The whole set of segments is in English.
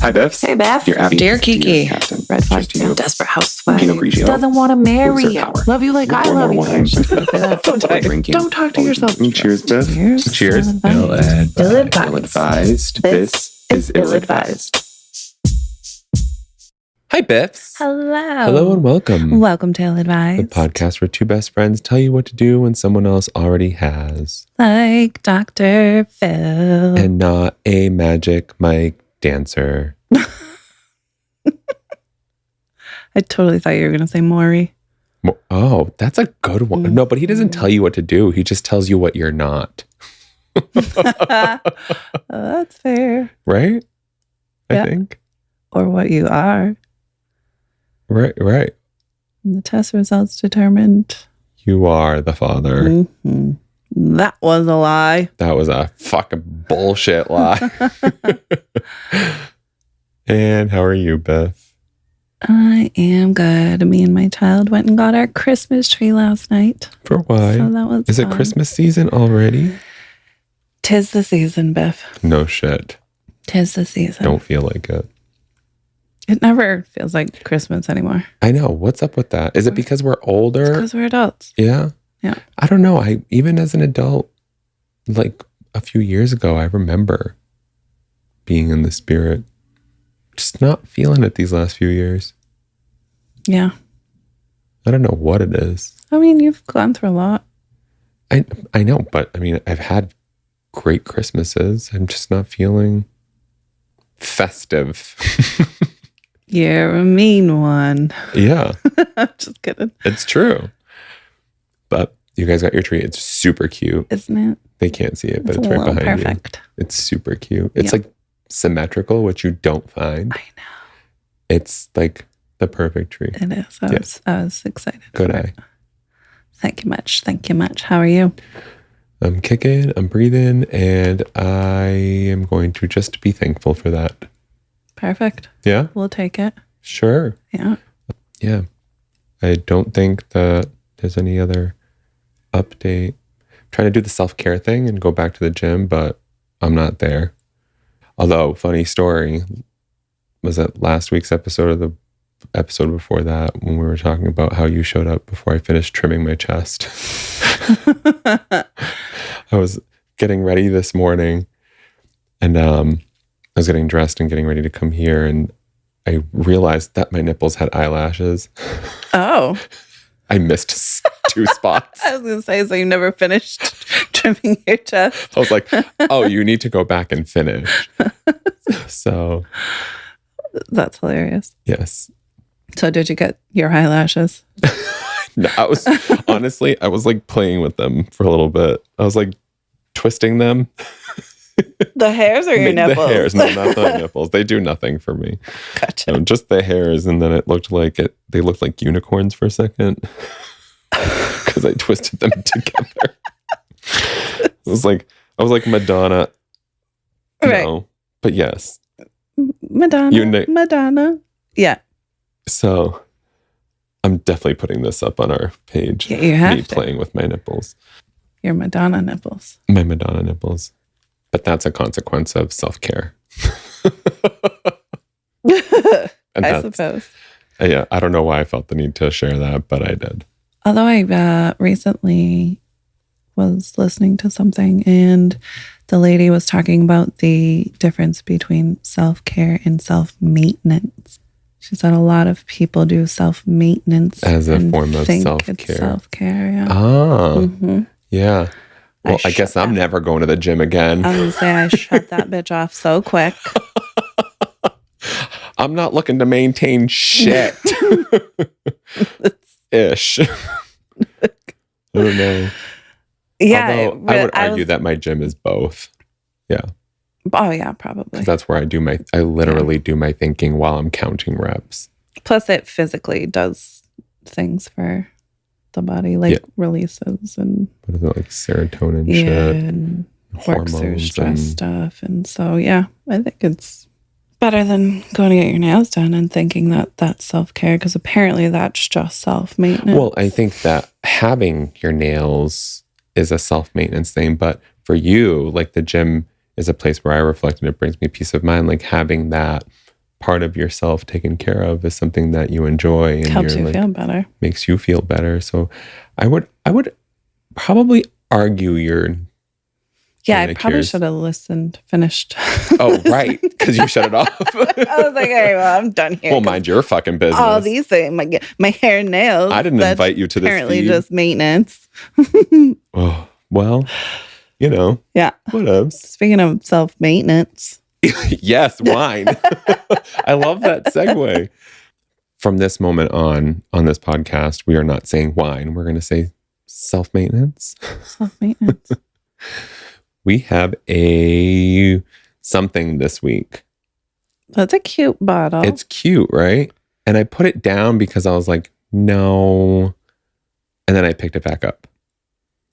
Hi, Biffs. Hey, Beth. Dear Abby. Dear Kiki. Captain. Red flag. Cheers to you. Desperate housewife. Pinot Grigio. Doesn't want to marry Exert you. power. Love you like I Pour love more you. wine. She's gonna say that. Don't talk to yourself. Cheers, Biff. Cheers. Ill-advised. Ill-advised. Ill-advised. This is ill-advised. Hi, Biffs. Hello. Hello and welcome. Welcome to Ill The Advised. podcast where two best friends tell you what to do when someone else already has. Like Dr. Phil. And not a magic Mike dancer. I totally thought you were going to say Maury. Oh, that's a good one. No, but he doesn't tell you what to do. He just tells you what you're not. That's fair. Right? Yeah. I think. Or what you are. Right. And the test results determined. You are the father. Mm-hmm. That was a lie. That was a fucking bullshit lie. And how are you, Beth? I am good. Me and my child went and got our Christmas tree last night. For why? So that was Is it fun. Christmas season already? 'Tis the season, Biff. No shit. 'Tis the season. Don't feel like it. It never feels like Christmas anymore. I know. What's up with that? Is it because we're older? Because we're adults. Yeah. Yeah. I don't know. Even as an adult, like a few years ago, I remember being in the spirit. Just not feeling it these last few years. Yeah. I don't know what it is. I mean, you've gone through a lot. I know, but I mean, I've had great Christmases. I'm just not feeling festive. You're a mean one. Yeah. I'm just kidding. It's true. But you guys got your tree. It's super cute. Isn't it? They can't see it, but it's a right little behind you. perfect. It's super cute. It's Yep. like symmetrical, which you don't find. I know. It's like the perfect tree. It is. I was excited. Good for eye. it. Thank you much. Thank you much. How are you? I'm kicking, I'm breathing, and I am going to just be thankful for that. Perfect. Yeah? We'll take it. Sure. Yeah. Yeah. I don't think that there's any other update. I'm trying to do the self-care thing and go back to the gym, but I'm not there. Although, funny story, was that last week's episode or the episode before that when we were talking about how you showed up before I finished trimming my chest. I was getting ready this morning and I was getting dressed and getting ready to come here, and I realized that my nipples had eyelashes. Oh. I missed 2 spots. I was going to say, so you never finished trimming your chest? I was like, oh, you need to go back and finish. So, That's hilarious. yes. So did you get your eyelashes? No, I was honestly, I was like playing with them for a little bit. I was like twisting them. The hairs or your nipples? The hairs, no, not the nipples. They do nothing for me. Gotcha. No, just the hairs, and then it looked like they looked like unicorns for a second because I twisted them together. I was like Madonna. Right. No, but yes. Madonna. Madonna. Yeah. So I'm definitely putting this up on our page. Yeah, you have me to. playing with my nipples. Your Madonna nipples. My Madonna nipples. But that's a consequence of self-care. And I suppose. Yeah, I don't know why I felt the need to share that, but I did. Although I recently was listening to something and the lady was talking about the difference between self-care and self-maintenance. She said a lot of people do self-maintenance As a and form of think self-care. It's self-care, yeah. Oh, Mhm. yeah. Well, I shut guess I'm that- never going to the gym again. I was going to say I shut that bitch off so quick. I'm not looking to maintain shit. Ish. I don't know. Yeah. Although I would argue that my gym is both. Yeah. Oh, yeah, probably. 'Cause that's where I literally do my thinking while I'm counting reps. Plus, it physically does things for the body, like releases and What is it, like serotonin yeah, shit? and works through hormones stress and- stuff. And so, yeah, I think it's better than going to get your nails done and thinking that that's self-care, because apparently that's just self-maintenance. Well, I think that having your nails is a self-maintenance thing, but for you, like the gym is a place where I reflect and it brings me peace of mind. Like having that part of yourself taken care of is something that you enjoy and Helps you're you feel better. makes you feel better. So I would probably argue you're Yeah, I like probably yours. should have finished. Oh, right. Because you shut it off. I was like, all right, well, I'm done here. Well, mind your fucking business. all these things, my hair and nails. I didn't that's invite you to this apparently feed. just maintenance. Oh, well, Yeah. whatevs. Speaking of self-maintenance. Yes, wine. I love that segue. From this moment on this podcast, we are not saying wine. We're going to say self-maintenance. Self-maintenance. We have a something this week. That's a cute bottle. It's cute, right? And I put it down because I was like, no. And then I picked it back up.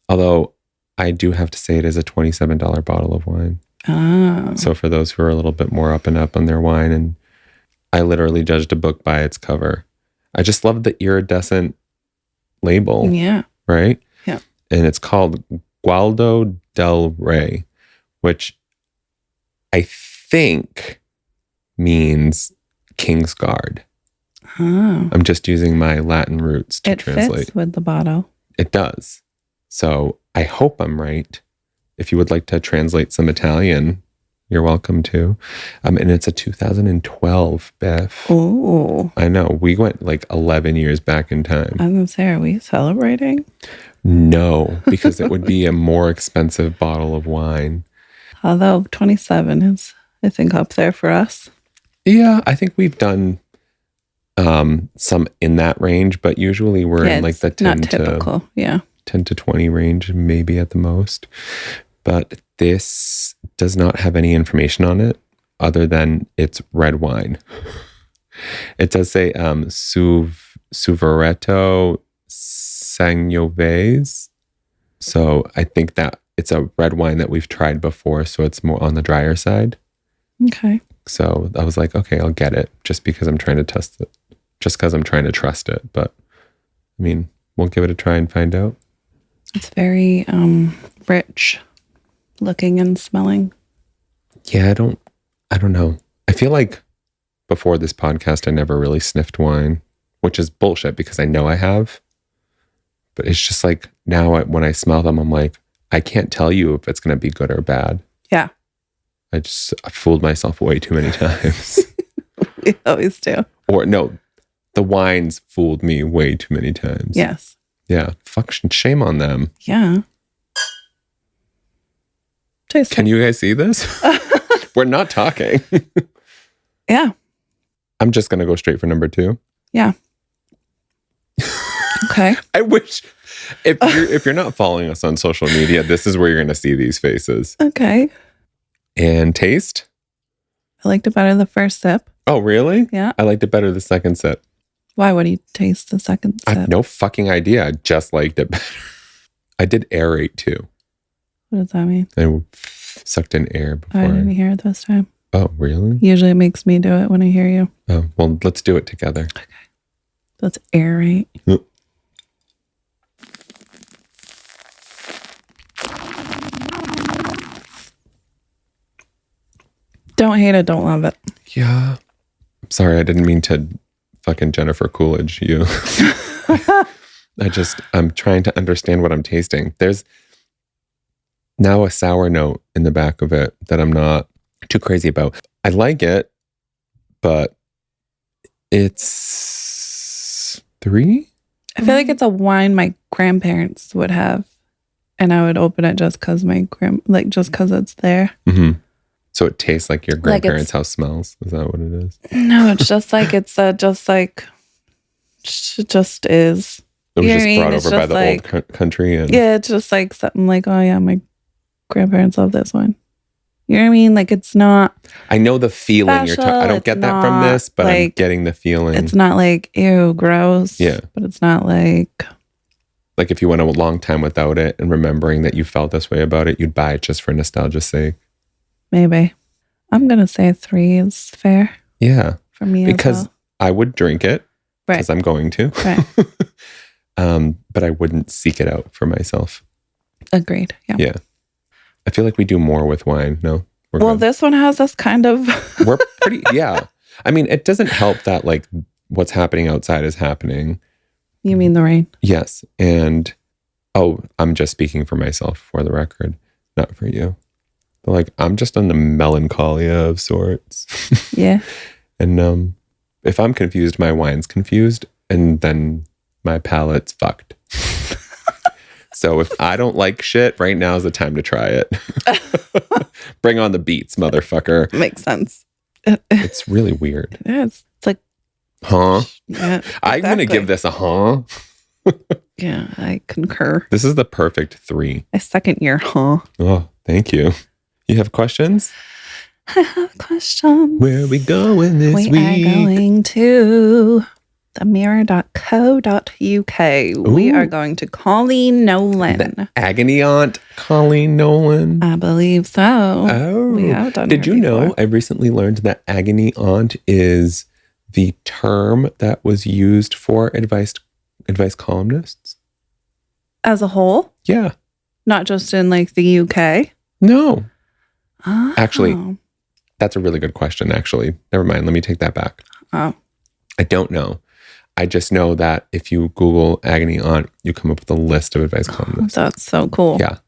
Although I do have to say it is a $27 bottle of wine. Oh. So for those who are a little bit more up and up on their wine, and I literally judged a book by its cover. I just love the iridescent label, Yeah. right? Yeah. And it's called Gualdo del Re, which I think means King's Guard. Oh. I'm just using my Latin roots to It translate. fits with the bottle. It does. So I hope I'm right. If you would like to translate some Italian, you're welcome to. And it's a 2012 Biff. Oh. I know. We went like 11 years back in time. I was going to say, are we celebrating? No, because it would be a more expensive bottle of wine. Although 27 is, I think, up there for us. Yeah, I think we've done some in that range, but usually we're in like the 10 not typical. to 10 to 20 range, maybe at the most. But this does not have any information on it other than it's red wine. It does say Suveretto Sangiovese. So I think that it's a red wine that we've tried before, so it's more on the drier side. Okay. So I was like, okay, I'll get it just because I'm trying to test it. Just because I'm trying to trust it. But I mean, we'll give it a try and find out. It's very rich looking and smelling. Yeah, I don't know. I feel like before this podcast, I never really sniffed wine, which is bullshit because I know I have. But it's just like now when I smell them, I'm like, I can't tell you if it's going to be good or bad. Yeah. I fooled myself way too many times. We always do. Or no, the wines fooled me way too many times. Yes. Yeah. Fuck, shame on them. Yeah. Taste Can you guys see this? We're not talking. Yeah. I'm just going to go straight for number 2. Yeah. Okay. I wish if you're not following us on social media, this is where you're going to see these faces. Okay. And taste? I liked it better the first sip. Oh, really? Yeah. I liked it better the second sip. Why would you taste the second I sip? have no fucking idea. I just liked it better. I did aerate too. What does that mean? I sucked in air before. I didn't hear it this time. Oh, really? Usually it makes me do it when I hear you. Oh, well, let's do it together. Let's aerate. Yep. Don't hate it, don't love it. Yeah. I'm sorry, I didn't mean to fucking Jennifer-Coolidge you. I'm trying to understand what I'm tasting. There's now a sour note in the back of it that I'm not too crazy about. I like it, but it's 3? I feel like it's a wine my grandparents would have, and I would open it just because just because it's there. Mm-hmm. So it tastes like your Like grandparents' house smells. Is that what it is? No, it's just like it just is. It was You know what I just mean? brought It's over by just the like- old country. And Yeah, it's just like something like, oh yeah, my grandparents love this one. You know what I mean? Like it's not. I know the feeling you're talking. I don't It's get that from not this, but I'm like- getting the feeling. It's not like ew, gross. Yeah. but it's not like Like if you went a long time without it and remembering that you felt this way about it, you'd buy it just for nostalgia's sake. maybe. I'm gonna say 3 is fair Yeah. for me Because as well. I would drink it Right. because I'm going to. Right. But I wouldn't seek it out for myself. Agreed. Yeah. Yeah. I feel like we do more with wine. No? We're Well, good. this one has us kind of. We're pretty, yeah. I mean, it doesn't help that like what's happening outside is happening. You mean the rain? Yes. And I'm just speaking for myself for the record, not for you. But like, I'm just on the melancholia of sorts. Yeah. And if I'm confused, my wine's confused, and then my palate's fucked. So if I don't like shit, right now is the time to try it. Bring on the beats, motherfucker. Makes sense. It's really weird. Yeah, it's like, Huh? yeah. I'm going to give this a huh. Yeah, I concur. This is the perfect 3. A second year, huh? Oh, thank you. You have questions? I have questions. Where are we going this we week? are going to themirror.co.uk. We are going to Coleen Nolan. The agony aunt, Coleen Nolan. I believe so. Oh, we have done did her you know? before. I recently learned that agony aunt is the term that was used for advice columnists. As a whole? Yeah. Not just in like the UK? No. Oh. Actually, that's a really good question, actually. Never mind. Let me take that back. Oh. I don't know. I just know that if you Google agony aunt, you come up with a list of advice columnists. That's so cool. Yeah.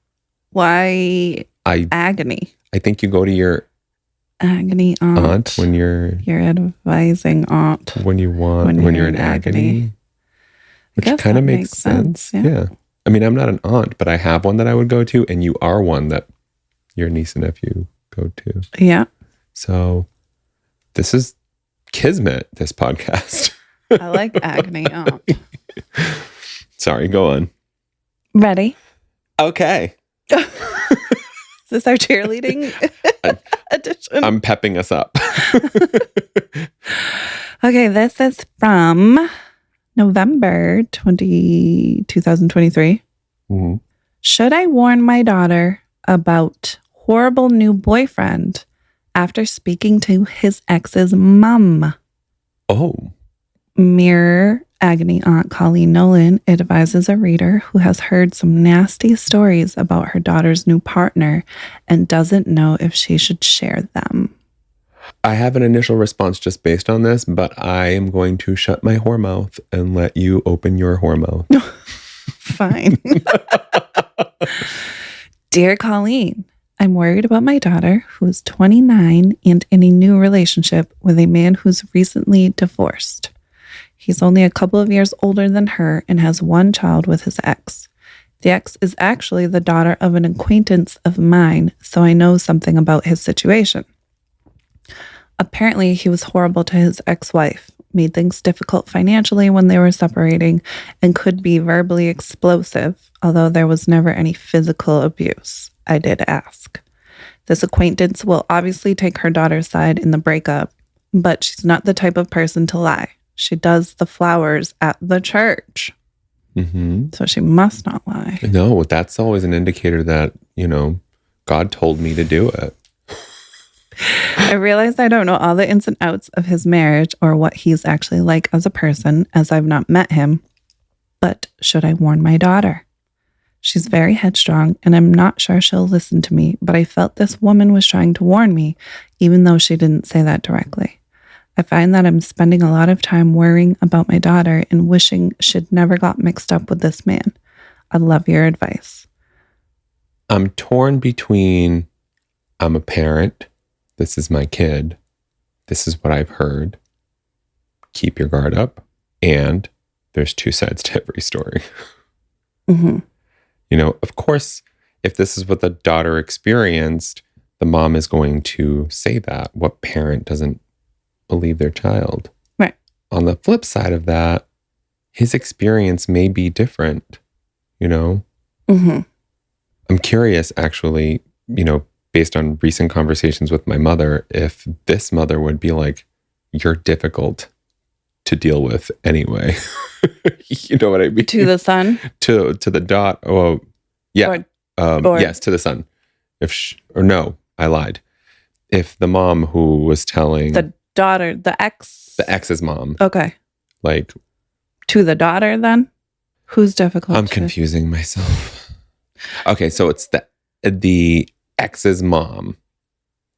Why agony? I think you go to your Agony aunt. when you're advising aunt. when you're in agony. Which guess kind of that makes sense. Yeah. I mean, I'm not an aunt, but I have one that I would go to, and you are one that your niece and nephew go to. Yeah. So this is kismet, this podcast. I like agony aunt. Sorry, go on. Ready? Okay. Is this our cheerleading edition? I'm pepping us up. Okay, this is from November 2023. Mm-hmm. Should I warn my daughter about horrible new boyfriend after speaking to his ex's mom? Oh. Mirror agony aunt Coleen Nolan advises a reader who has heard some nasty stories about her daughter's new partner and doesn't know if she should share them. I have an initial response just based on this, but I am going to shut my whore mouth and let you open your whore mouth. Fine. Dear Coleen, I'm worried about my daughter, who is 29 and in a new relationship with a man who's recently divorced. He's only a couple of years older than her and has one child with his ex. The ex is actually the daughter of an acquaintance of mine, so I know something about his situation. Apparently, he was horrible to his ex-wife, made things difficult financially when they were separating, and could be verbally explosive, although there was never any physical abuse. I did ask. This acquaintance will obviously take her daughter's side in the breakup, but she's not the type of person to lie. She does the flowers at the church. Mm-hmm. So she must not lie. No, that's always an indicator that, God told me to do it. I realize I don't know all the ins and outs of his marriage or what he's actually like as a person, as I've not met him. But should I warn my daughter? She's very headstrong, and I'm not sure she'll listen to me, but I felt this woman was trying to warn me, even though she didn't say that directly. I find that I'm spending a lot of time worrying about my daughter and wishing she'd never got mixed up with this man. I'd love your advice. I'm torn between I'm a parent, this is my kid, this is what I've heard, keep your guard up, and there's two sides to every story. Mm-hmm. Of course, if this is what the daughter experienced, the mom is going to say that. What parent doesn't believe their child? Right. On the flip side of that, his experience may be different, Mm-hmm. I'm curious, actually, based on recent conversations with my mother, if this mother would be like, you're difficult to deal with anyway. You know what I mean? To the son? To the dot. Oh, yeah. Or yes, to the son. No, I lied. If the mom who was telling the daughter, the ex's mom, okay, like to the daughter, then who's difficult? I'm confusing myself. Okay, so it's the ex's mom,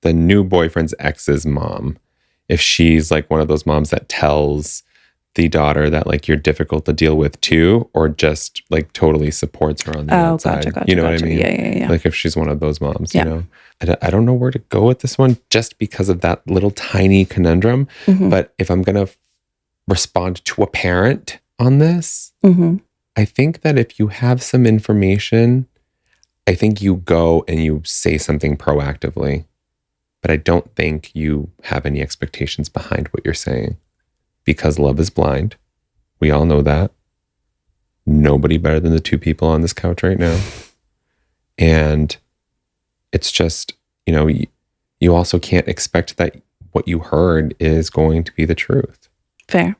the new boyfriend's ex's mom. if she's like one of those moms that tells the daughter that like you're difficult to deal with too, or just like totally supports her on the outside. Gotcha. You know what I mean? Yeah. Like if she's one of those moms, Yeah. you know, I don't know where to go with this one just because of that little tiny conundrum. Mm-hmm. But if I'm going to respond to a parent on this, Mm-hmm. I think that if you have some information, I think you go and you say something proactively. But I don't think you have any expectations behind what you're saying, because love is blind. We all know that. Nobody better than the two people on this couch right now. And it's just, you know, you also can't expect that what you heard is going to be the truth. Fair.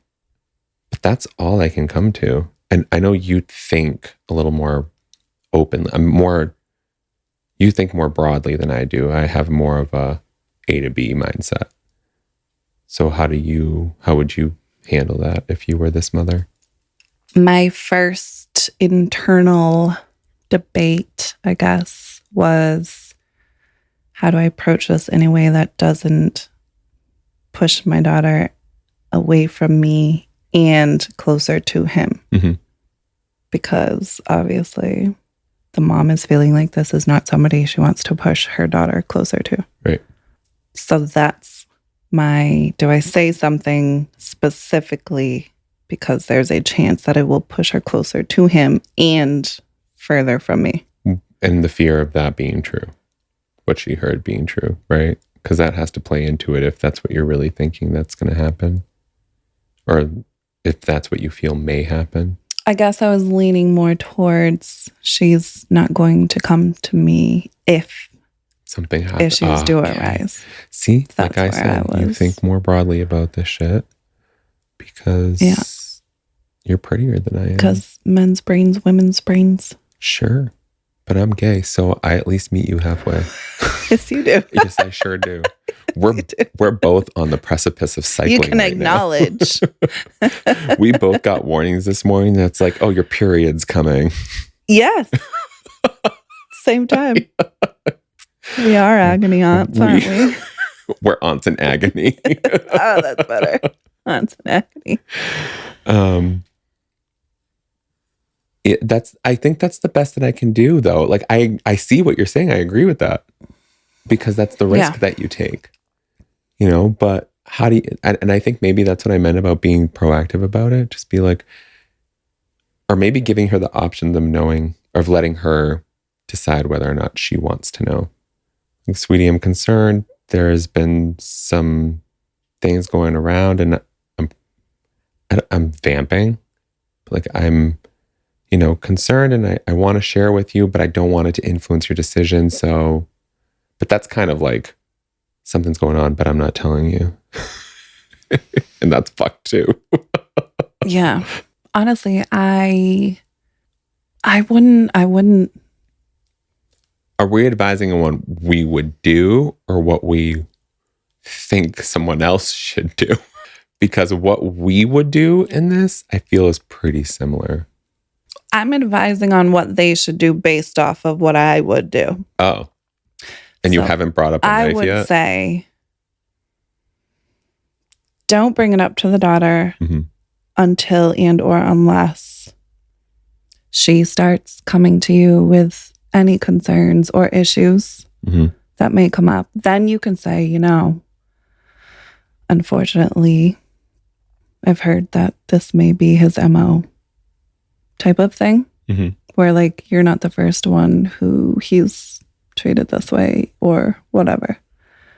But that's all I can come to. And I know you think a little more openly. You think more broadly than I do. I have more of a to B mindset. So how would you handle that if you were this mother? My first internal debate, I guess, was how do I approach this in a way that doesn't push my daughter away from me and closer to him? Mm-hmm. Because obviously the mom is feeling like this is not somebody she wants to push her daughter closer to. Right. So that's do I say something specifically because there's a chance that it will push her closer to him and further from me? And the fear of that being true, what she heard being true, right? Because that has to play into it if that's what you're really thinking that's going to happen, or if that's what you feel may happen. I guess I was leaning more towards she's not going to come to me if something happens. Issues do arise. See, That's like I where said, I you was. think more broadly about this shit because you're prettier than I am. Because men's brains, women's brains. Sure. But I'm gay, so I at least meet you halfway. Yes, you do. Yes, I sure do. We're both on the precipice of cycling. You can right now. acknowledge. We both got warnings this morning that's like, oh, your period's coming. Yes. Same time. We are agony aunts, aren't we? We're aunts in agony. Oh, that's better. Aunts in agony. I think that's the best that I can do, though. Like I see what you're saying. I agree with that, because that's the risk that you take, you know. But how do you? And I think maybe that's what I meant about being proactive about it. Just be like, or maybe giving her the option of knowing, or of letting her decide whether or not she wants to know. Like, sweetie, I'm concerned. There has been some things going around, and I'm vamping. Like I'm, you know, concerned, and I want to share with you, but I don't want it to influence your decision. So, but that's kind of like something's going on, but I'm not telling you. And that's fucked too. Yeah. Honestly, I wouldn't. Are we advising on what we would do or what we think someone else should do? Because what we would do in this, I feel, is pretty similar. I'm advising on what they should do based off of what I would do. Oh. And you haven't brought up a I knife would yet? say, don't bring it up to the daughter until and or unless she starts coming to you with any concerns or issues that may come up. Then you can say, you know, unfortunately, I've heard that this may be his MO type of thing, where like you're not the first one who he's treated this way or whatever.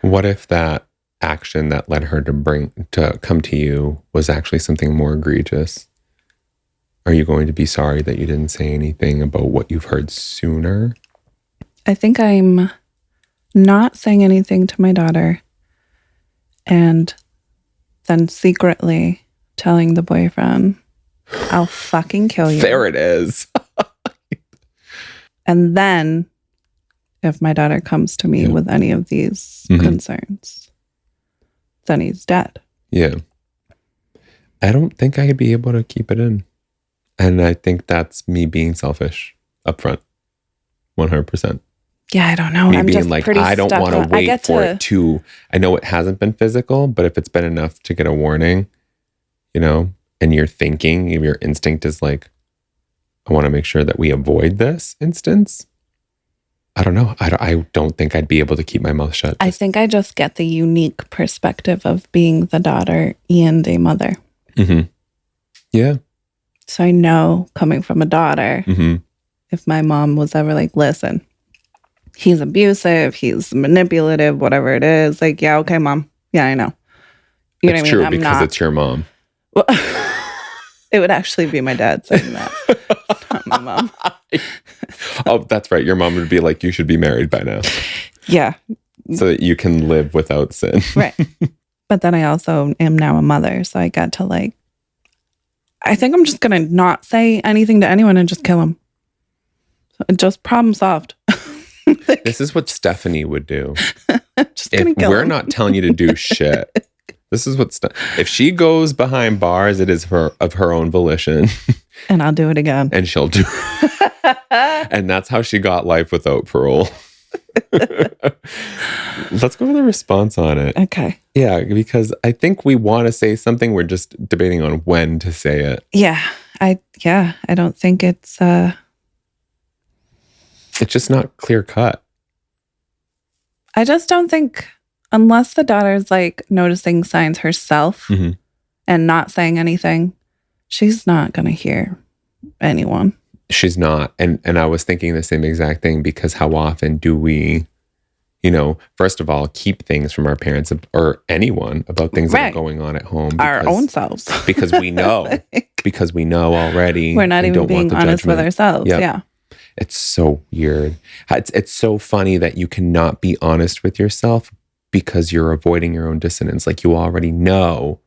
What if that action that led her to come to you was actually something more egregious? Are you going to be sorry that you didn't say anything about what you've heard sooner? I think I'm not saying anything to my daughter and then secretly telling the boyfriend, I'll fucking kill you. There it is. And then if my daughter comes to me with any of these concerns, then he's dead. Yeah. I don't think I could be able to keep it in. And I think that's me being selfish up front. 100%. Yeah, I don't know. Me I'm being just like, pretty I don't stuck want to on- I wait get for to- it to, I know it hasn't been physical, but if it's been enough to get a warning, you know, and you're thinking, if your instinct is like, I want to make sure that we avoid this instance. I don't know. I don't think I'd be able to keep my mouth shut. I think I just get the unique perspective of being the daughter and a mother. Mm-hmm. Yeah. So I know coming from a daughter, Mm-hmm. if my mom was ever like, listen, he's abusive, he's manipulative, whatever it is, like, yeah, okay, mom. Yeah, I know. You know It's what I true mean? I'm because not. it's your mom. Well, it would actually be my dad saying that, not my mom. Oh, that's right. Your mom would be like, you should be married by now Yeah, so that you can live without sin. right. But then I also am now a mother, so I got to like, I think I'm just going to not say anything to anyone and just kill him. Just problem solved. This is what Stephanie would do. Just gonna If kill we're him. not telling you to do shit, this is what if she goes behind bars, it is of her own volition, And I'll do it again. and she'll do. And that's how she got life without parole. Let's go to the response on it. Okay. Yeah, because I think we want to say something. We're just debating on when to say it. Yeah. I don't think it's It's just not clear cut. I just don't think unless the daughter's like noticing signs herself Mhm. and not saying anything, she's not gonna hear anyone. She's not. And I was thinking the same exact thing, because how often do we, you know, first of all, keep things from our parents or anyone about things that Right. are going on at home? Our own selves. Because we know. Because we know already. We're not and even don't want being the honest with judgment. ourselves. Yep. Yeah. It's so weird. It's so funny that you cannot be honest with yourself because you're avoiding your own dissonance. Like, you already know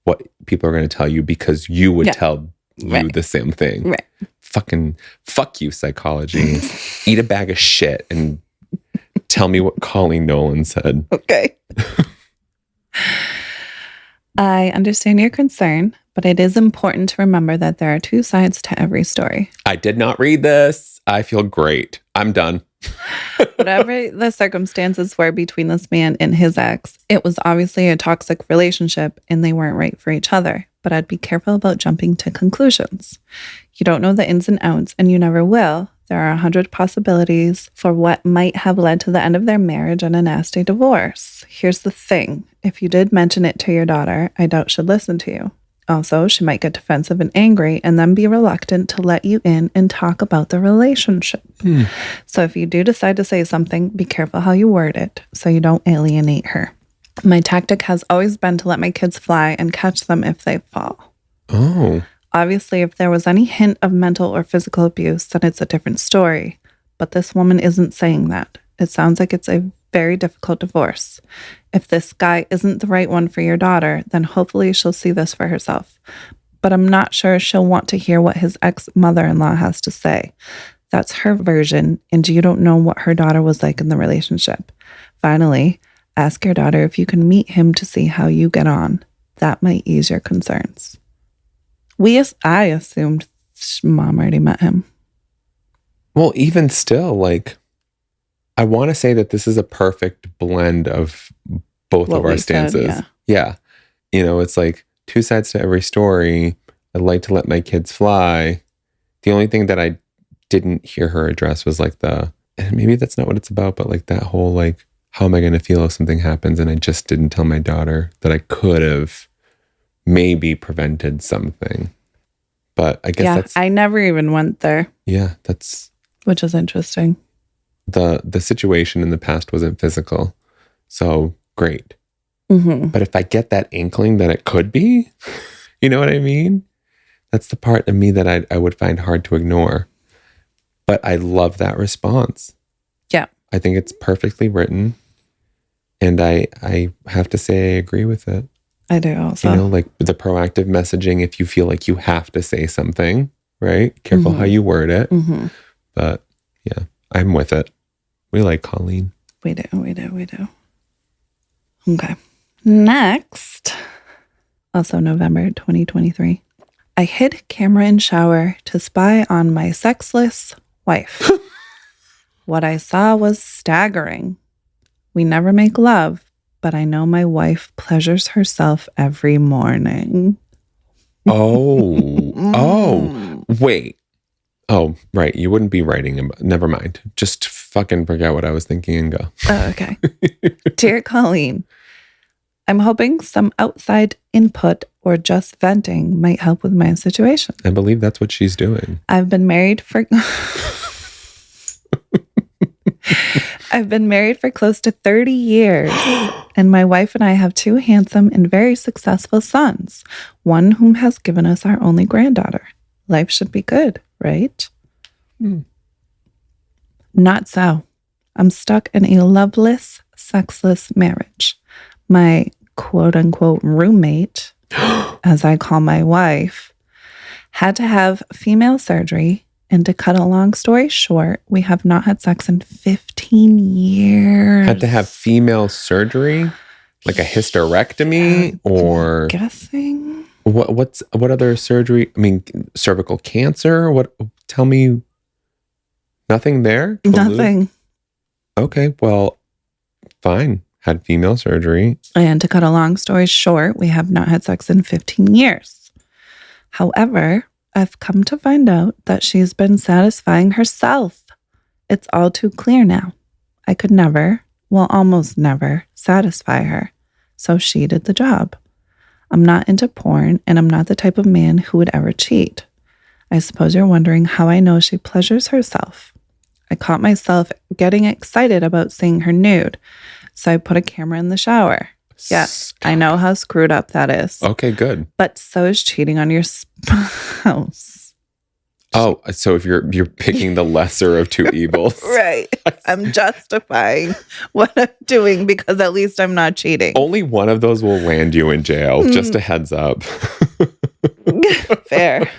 what people are going to tell you because you would tell you Right. the same thing. Right. Fucking fuck you, psychology. Eat a bag of shit and tell me what Coleen Nolan said. Okay. I understand your concern, but it is important to remember that there are two sides to every story. I did not read this. I feel great. I'm done. Whatever the circumstances were between this man and his ex, it was obviously a toxic relationship and they weren't right for each other. But I'd be careful about jumping to conclusions. You don't know the ins and outs, and you never will. There are 100 possibilities for what might have led to the end of their marriage and a nasty divorce. Here's the thing. If you did mention it to your daughter, I doubt she'd listen to you. Also, she might get defensive and angry and then be reluctant to let you in and talk about the relationship. So if you do decide to say something, be careful how you word it so you don't alienate her. My tactic has always been to let my kids fly and catch them if they fall. Oh. Obviously, if there was any hint of mental or physical abuse, then it's a different story. But this woman isn't saying that. It sounds like it's a very difficult divorce. If this guy isn't the right one for your daughter, then hopefully she'll see this for herself. But I'm not sure she'll want to hear what his ex-mother-in-law has to say. That's her version, and you don't know what her daughter was like in the relationship. Finally, ask your daughter if you can meet him to see how you get on. That might ease your concerns. I assumed mom already met him. Well, even still, like, I want to say that this is a perfect blend of both What of our we said, stances. Yeah. You know, it's like two sides to every story. I'd like to let my kids fly. The only thing that I didn't hear her address was like and maybe that's not what it's about, but like that whole, like, how am I going to feel if something happens? And I just didn't tell my daughter that I could have maybe prevented something. But I guess I never even went there, that's which is interesting. the situation in the past wasn't physical. So great. Mm-hmm. But if I get that inkling that it could be, you know what I mean? That's the part of me that I would find hard to ignore. But I love that response. Yeah. I think it's perfectly written. And I have to say I agree with it. I do also. You know, like the proactive messaging, if you feel like you have to say something, right? Careful how you word it. Mm-hmm. But yeah, I'm with it. We like Coleen. We do. Okay. Next, also November 2023. I hid camera in shower to spy on my sexless wife. What I saw was staggering. We never make love, but I know my wife pleasures herself every morning. Oh, wait. Oh, right. You wouldn't be writing about. Never mind. Just fucking forget what I was thinking and go. Oh, okay. Dear Coleen, I'm hoping some outside input or just venting might help with my situation. I believe that's what she's doing. I've been married for close to 30 years, and my wife and I have 2 handsome and very successful sons, one whom has given us our only granddaughter. Life should be good, right? Not so. I'm stuck in a loveless, sexless marriage. My quote-unquote roommate, as I call my wife, had to have female surgery. And to cut a long story short, we have not had sex in 15 years. Had to have female surgery? Like a hysterectomy? Or I'm guessing. what other surgery? I mean, cervical cancer? What? Tell me. Nothing there? Nothing. Okay, well, fine. Had female surgery. And to cut a long story short, we have not had sex in 15 years. However, I've come to find out that she's been satisfying herself. It's all too clear now. I could never, well, almost never, satisfy her. So she did the job. I'm not into porn, and I'm not the type of man who would ever cheat. I suppose you're wondering how I know she pleasures herself. I caught myself getting excited about seeing her nude, so I put a camera in the shower. Yes, I know how screwed up that is. Okay, good. But so is cheating on your spouse. Oh, so if you're picking the lesser of two evils. Right. I'm justifying what I'm doing because at least I'm not cheating. Only one of those will land you in jail. Just a heads up. Fair.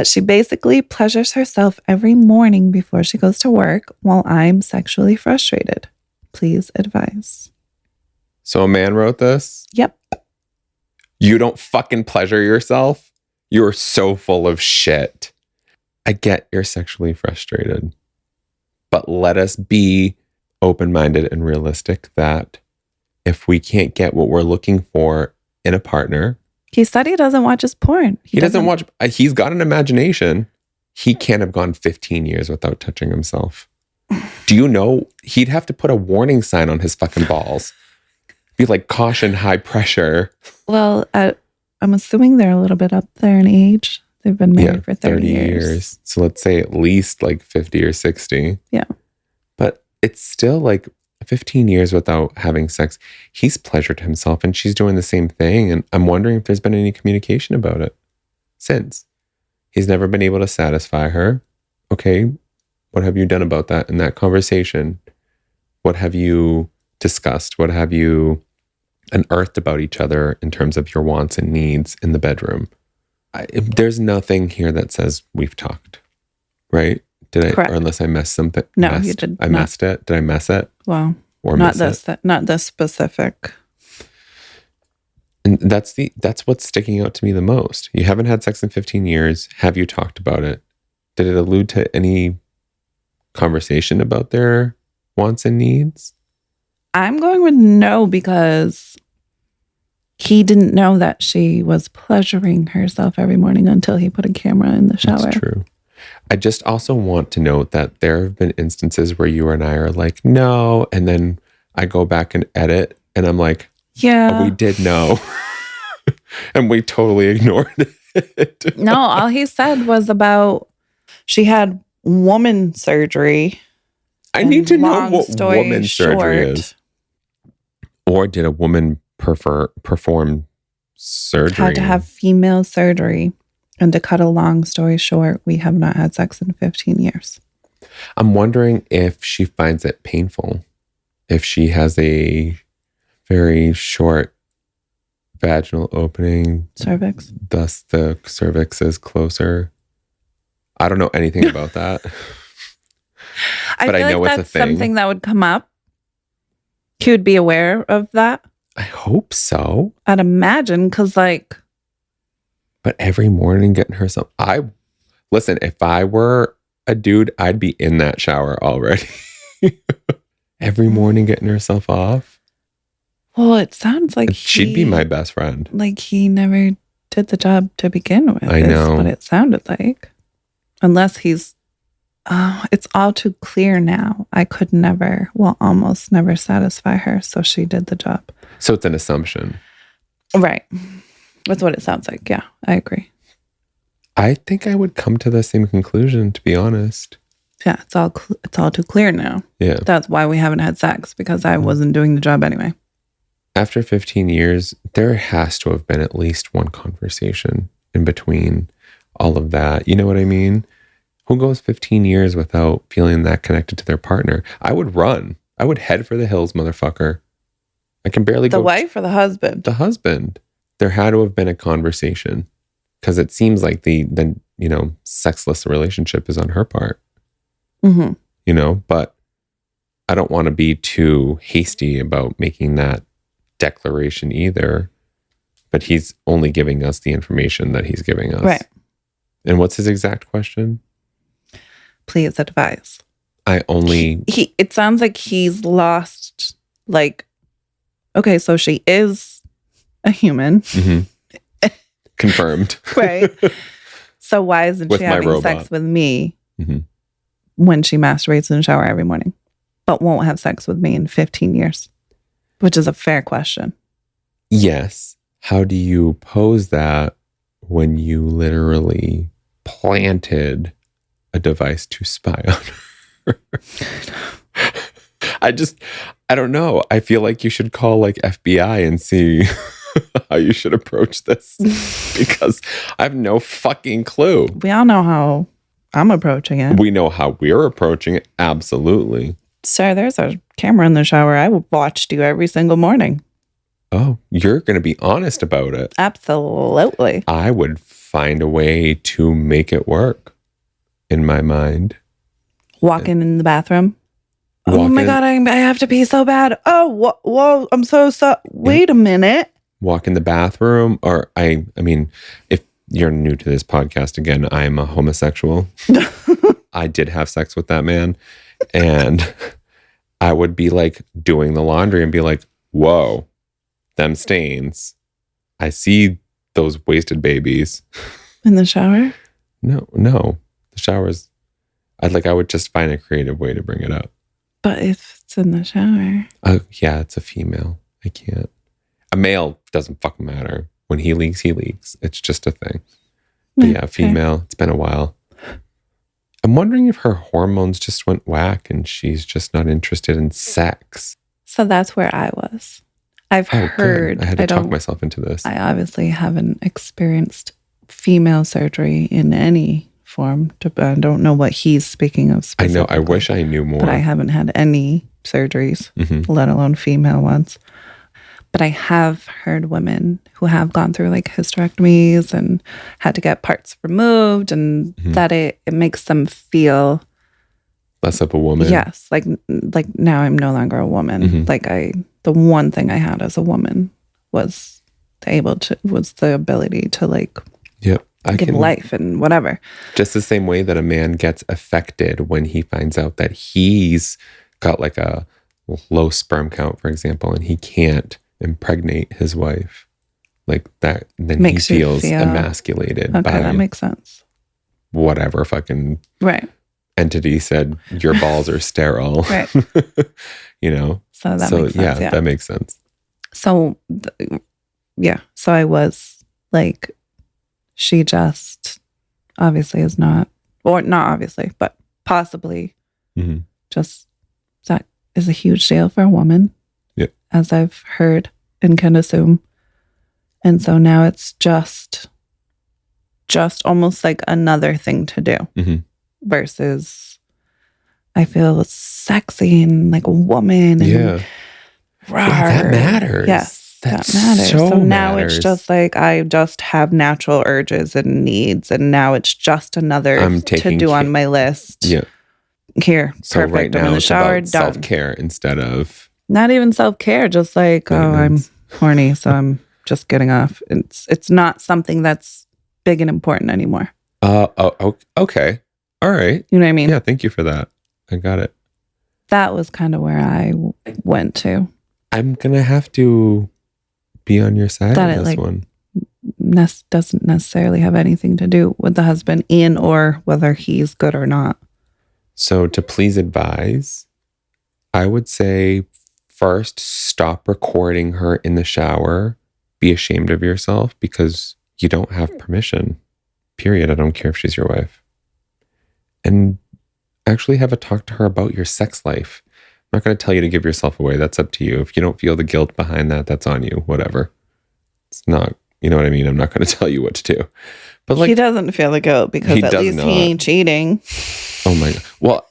She basically pleasures herself every morning before she goes to work while I'm sexually frustrated. Please advise. So a man wrote this? Yep. You don't fucking pleasure yourself? You're so full of shit. I get you're sexually frustrated. But let us be open-minded and realistic that if we can't get what we're looking for in a partner... He said he doesn't watch his porn. He doesn't watch... He's got an imagination. He can't have gone 15 years without touching himself. Do you know? He'd have to put a warning sign on his fucking balls. Be like, caution, high pressure. Well, I'm assuming they're a little bit up there in age. They've been married for 30 years. So let's say at least like 50 or 60. Yeah. But it's still like 15 years without having sex. He's pleasured himself and she's doing the same thing. And I'm wondering if there's been any communication about it since. He's never been able to satisfy her. Okay, what have you done about that in that conversation? What have you discussed? What have you unearthed about each other in terms of your wants and needs in the bedroom? There's nothing here that says we've talked, right? Did I? Correct. Or unless I messed something. No, you did I not. messed it. Did I mess it? Well, Or not miss this. Not this specific. And that's what's sticking out to me the most. You haven't had sex in 15 years. Have you talked about it? Did it allude to any conversation about their wants and needs? I'm going with no because he didn't know that she was pleasuring herself every morning until he put a camera in the shower. That's true. I just also want to note that there have been instances where you and I are like, no. And then I go back and edit and I'm like, yeah, oh, we did know. And we totally ignored it. No, all he said was about she had woman surgery. I need to know what story woman surgery is. Or did a woman perform surgery? Had to have female surgery. And to cut a long story short, we have not had sex in 15 years. I'm wondering if she finds it painful. If she has a very short vaginal opening. Cervix. Thus the cervix is closer. I don't know anything about that. I But feel I know like it's a that's thing. something that would come up. He would be aware of that. I hope so. I'd imagine, because like... But every morning getting herself... Listen, if I were a dude, I'd be in that shower already. Every morning getting herself off. Well, it sounds like She'd be my best friend. Like he never did the job to begin with. I know. Is what it sounded like. Unless he's, it's all too clear now. I could never, well, almost never satisfy her. So she did the job. So it's an assumption. Right. That's what it sounds like. Yeah, I agree. I think I would come to the same conclusion, to be honest. Yeah, it's all too clear now. Yeah. That's why we haven't had sex, because I wasn't doing the job anyway. After 15 years, there has to have been at least one conversation in between all of that. You know what I mean? Who goes 15 years without feeling that connected to their partner? I would run. I would head for the hills, motherfucker. I can barely go. The wife or the husband? The husband. There had to have been a conversation, because it seems like the sexless relationship is on her part. Mm-hmm. But I don't want to be too hasty about making that declaration either. But he's only giving us the information that he's giving us. Right. And what's his exact question? Please advise. It sounds like he's lost, like, okay, so she is a human. Mm-hmm. Confirmed. Right. So why isn't With she my having robot. sex with me Mm-hmm. when she masturbates in the shower every morning, but won't have sex with me in 15 years? Which is a fair question. Yes. How do you pose that when you literally planted a device to spy on her? I don't know. I feel like you should call like FBI and see how you should approach this, because I have no fucking clue. We all know how I'm approaching it. We know how we're approaching it. Absolutely. Sir, there's a camera in the shower. I watched you every single morning. Oh, you're going to be honest about it. Absolutely. I would find a way to make it work in my mind. Walking in the bathroom. Oh Walk my in- God, I have to pee so bad. Oh, whoa, I'm so sorry. Wait a minute. Walk in the bathroom, or I mean, if you're new to this podcast, again, I'm a homosexual. I did have sex with that man, and I would be like doing the laundry and be like, whoa, them stains. I see those wasted babies. In the shower? No, the showers. I would just find a creative way to bring it up. But if it's in the shower. Yeah, it's a female. I can't. A male doesn't fucking matter. When he leaks, he leaks. It's just a thing. But yeah, female. It's been a while. I'm wondering if her hormones just went whack and she's just not interested in sex. So that's where I was. I've heard. Good. I had to talk myself into this. I obviously haven't experienced female surgery in any form. I don't know what he's speaking of specifically. I know. I wish I knew more. But I haven't had any surgeries, Mm-hmm. let alone female ones. But I have heard women who have gone through like hysterectomies and had to get parts removed, and that it makes them feel less of a woman. Yes, like now I'm no longer a woman. Mm-hmm. Like the one thing I had as a woman was the ability to like Yep. give life and whatever. Just the same way that a man gets affected when he finds out that he's got like a low sperm count, for example, and he can't impregnate his wife, like that, then Makes he you feels feel- emasculated Okay, by that makes sense. whatever fucking Right. entity said your balls are sterile. Right. So that makes sense. Yeah. that makes sense. So so I was like, she just obviously is not, or not obviously, but possibly Mm-hmm. just that is a huge deal for a woman. Yeah. As I've heard and can assume. And so now it's just almost like another thing to do Mm-hmm. versus I feel sexy and like a woman. And Yeah. That matters. Yes, That that matters. So now matters. it's just like I just have natural urges and needs, and now it's just another I'm to taking do on my list. Yeah. Here, So perfect. right I'm now in the it's shower, about done. self-care instead of Not even self-care, just like, oh, I'm maintenance. horny, so I'm just getting off. It's not something that's big and important anymore. Okay. All right. You know what I mean? Yeah, thank you for that. I got it. That was kind of where I went to. I'm going to have to be on your side That on it, this like, one. Doesn't necessarily have anything to do with the husband in or whether he's good or not. So to please advise, I would say first stop recording her in the shower. Be ashamed of yourself because you don't have permission. Period. I don't care if she's your wife. And actually have a talk to her about your sex life. I'm not going to tell you to give yourself away. That's up to you. If you don't feel the guilt behind that, that's on you. Whatever. It's not, you know what I mean? I'm not going to tell you what to do. But like, he doesn't feel the guilt because at least he ain't cheating. Oh my God.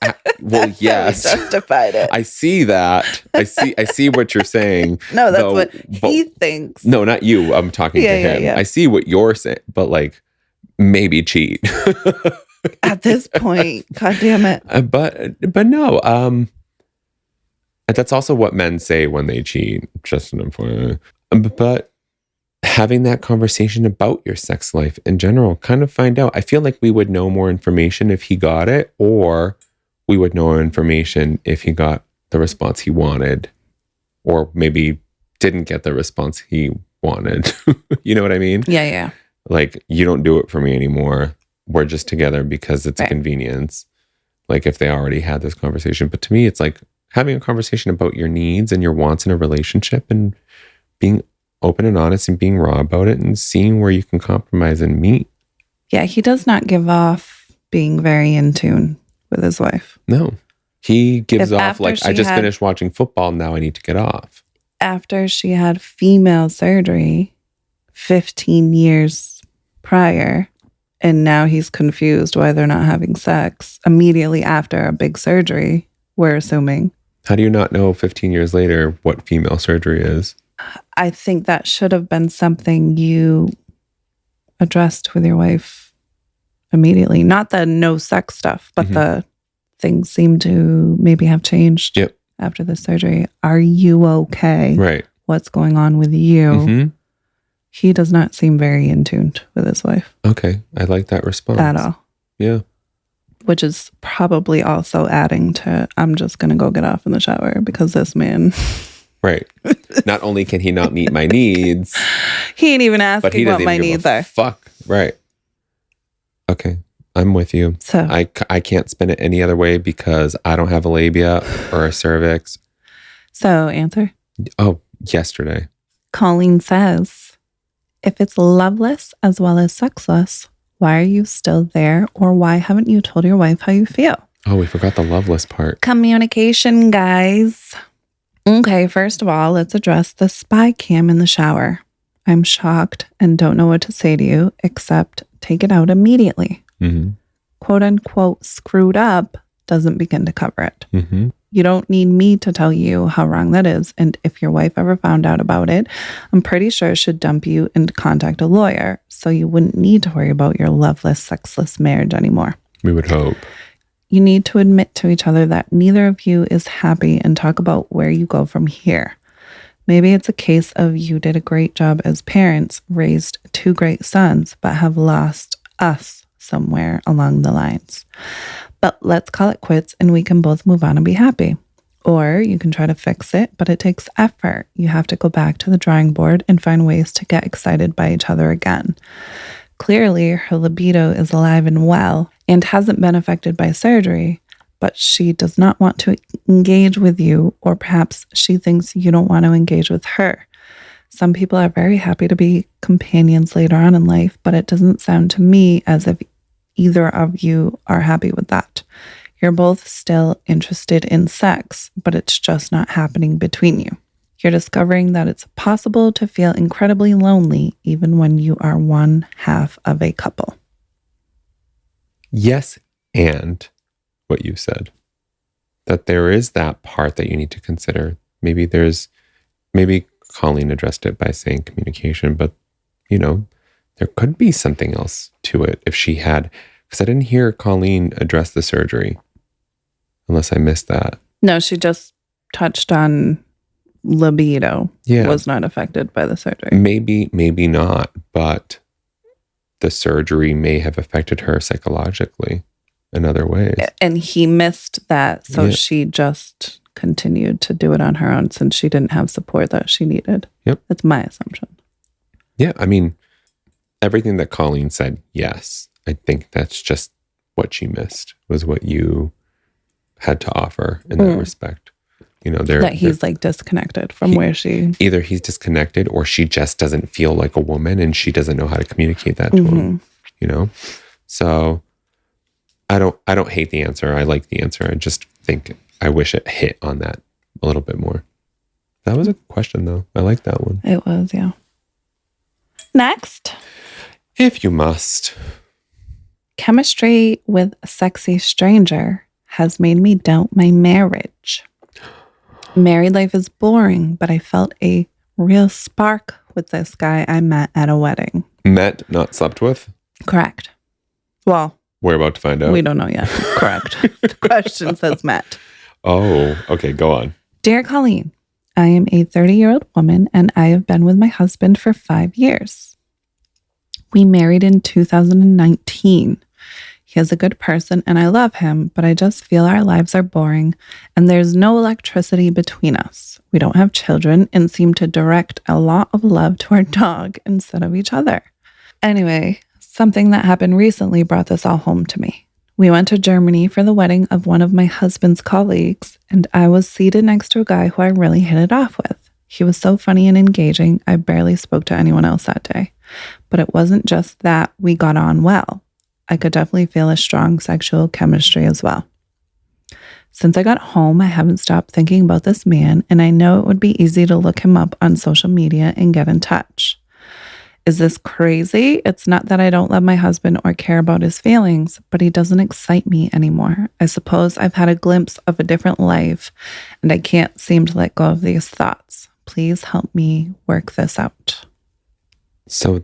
Well, yes. Justified it. I see that. I see what you're saying. No, that's what he thinks. No, not you. I'm talking to him. Yeah. I see what you're saying, but like maybe cheat. At this point, God damn it. But no, that's also what men say when they cheat. Just an important. But having that conversation about your sex life in general, kind of find out. I feel like we would know more information if he got it, or we would know information if he got the response he wanted, or maybe didn't get the response he wanted. You know what I mean? Yeah. Like, you don't do it for me anymore. We're just together because it's a Right. convenience. Like if they already had this conversation. But to me, it's like having a conversation about your needs and your wants in a relationship and being open and honest and being raw about it and seeing where you can compromise and meet. Yeah, he does not give off being very in tune with his wife. No. He gives If off after like, I she just had- finished watching football. Now I need to get off. After she had female surgery 15 years prior, and now he's confused why they're not having sex immediately after a big surgery, we're assuming. How do you not know 15 years later what female surgery is? I think that should have been something you addressed with your wife immediately. Not the no sex stuff, but the things seem to maybe have changed Yep. after the surgery. Are you okay? Right. What's going on with you? Mm-hmm. He does not seem very in tune with his wife Okay. I like that response. at all. Yeah. Which is probably also adding to, I'm just going to go get off in the shower because this man, Right. Not only can he not meet my needs, he ain't even but he asking what doesn't my even give needs a are. fuck. Right. Okay. I'm with you. So, I can't spin it any other way because I don't have a labia or a cervix. so answer. Oh, yesterday. Coleen says, if it's loveless as well as sexless, why are you still there? Or why haven't you told your wife how you feel? Oh, we forgot the loveless part. Communication, guys. Okay, first of all, let's address the spy cam in the shower. I'm shocked and don't know what to say to you except take it out immediately. Mm-hmm. Quote unquote screwed up doesn't begin to cover it. Mm-hmm. You don't need me to tell you how wrong that is. And if your wife ever found out about it, I'm pretty sure it should dump you and contact a lawyer. So you wouldn't need to worry about your loveless, sexless marriage anymore. We would hope. You need to admit to each other that neither of you is happy and talk about where you go from here. Maybe it's a case of you did a great job as parents, raised two great sons, but have lost us somewhere along the lines. But let's call it quits and we can both move on and be happy. Or you can try to fix it, but it takes effort. You have to go back to the drawing board and find ways to get excited by each other again. Clearly, her libido is alive and well and hasn't been affected by surgery, but she does not want to engage with you, or perhaps she thinks you don't want to engage with her. Some people are very happy to be companions later on in life, but it doesn't sound to me as if either of you are happy with that. You're both still interested in sex, but it's just not happening between you. You're discovering that it's possible to feel incredibly lonely even when you are one half of a couple. Yes, and what you said, that there is that part that you need to consider. Maybe Coleen addressed it by saying communication, but there could be something else to it if she had, because I didn't hear Coleen address the surgery, unless I missed that. No, she just touched on libido was not affected by the surgery. Maybe not, but the surgery may have affected her psychologically in other ways. And he missed that. So Yeah. she just continued to do it on her own since she didn't have support that she needed. Yep. That's my assumption. Yeah. I mean, everything that Coleen said, yes. I think that's just what she missed was what you had to offer in that respect. You know, That he's like disconnected from where she... Either he's disconnected or she just doesn't feel like a woman and she doesn't know how to communicate that to him, you know? So I don't hate the answer. I like the answer. I just think I wish it hit on that a little bit more. That was a question though. I like that one. It was, yeah. Next. If you must. Chemistry with a sexy stranger has made me doubt my marriage. Married life is boring, but I felt a real spark with this guy I met at a wedding. Met, not slept with? Correct. Well, we're about to find out. We don't know yet. Correct. The question says met. Oh, okay. Go on. Dear Coleen, I am a 30-year-old woman and I have been with my husband for 5 years. We married in 2019. He is a good person and I love him, but I just feel our lives are boring and there's no electricity between us. We don't have children and seem to direct a lot of love to our dog instead of each other. Anyway, something that happened recently brought this all home to me. We went to Germany for the wedding of one of my husband's colleagues, and I was seated next to a guy who I really hit it off with. He was so funny and engaging, I barely spoke to anyone else that day. But it wasn't just that we got on well. I could definitely feel a strong sexual chemistry as well. Since I got home, I haven't stopped thinking about this man, and I know it would be easy to look him up on social media and get in touch. Is this crazy? It's not that I don't love my husband or care about his feelings, but he doesn't excite me anymore. I suppose I've had a glimpse of a different life, and I can't seem to let go of these thoughts. Please help me work this out. So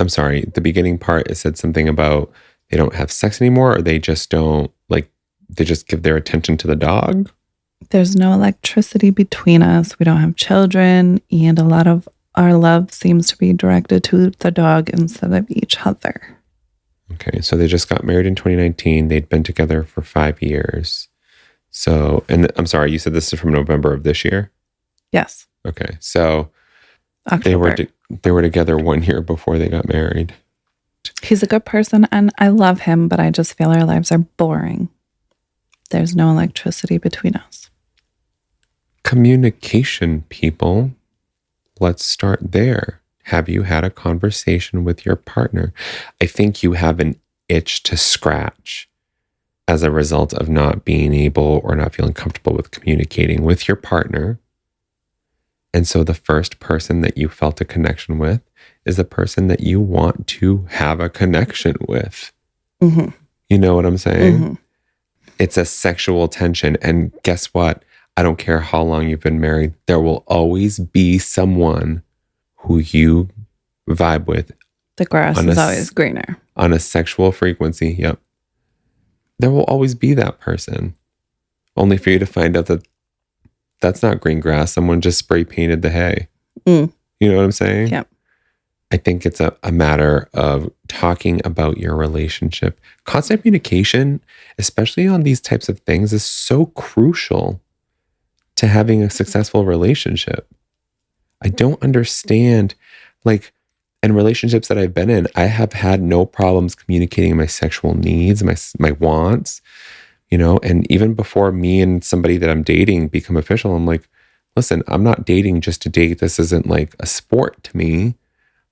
I'm sorry, the beginning part, it said something about they don't have sex anymore, or they just don't, like, they just give their attention to the dog? There's no electricity between us. We don't have children, and a lot of our love seems to be directed to the dog instead of each other. Okay, so they just got married in 2019. They'd been together for 5 years. So, and I'm sorry, you said this is from November of this year? Yes. Okay, so October. they were together 1 year before they got married. He's a good person and I love him, but I just feel our lives are boring. There's no electricity between us. Communication, people. Let's start there. Have you had a conversation with your partner? I think you have an itch to scratch as a result of not being able or not feeling comfortable with communicating with your partner. And so the first person that you felt a connection with is the person that you want to have a connection with. Mm-hmm. You know what I'm saying? Mm-hmm. It's a sexual tension. And guess what? I don't care how long you've been married. There will always be someone who you vibe with. The grass is always greener. On a sexual frequency. Yep. There will always be that person. Only for you to find out that that's not green grass. Someone just spray painted the hay. You know what I'm saying? Yep. I think it's a matter of talking about your relationship. Constant communication, especially on these types of things, is so crucial to having a successful relationship. I don't understand, like, in relationships that I've been in, I have had no problems communicating my sexual needs, my wants, you know, and even before me and somebody that I'm dating become official, I'm like, listen, I'm not dating just to date. This isn't like a sport to me.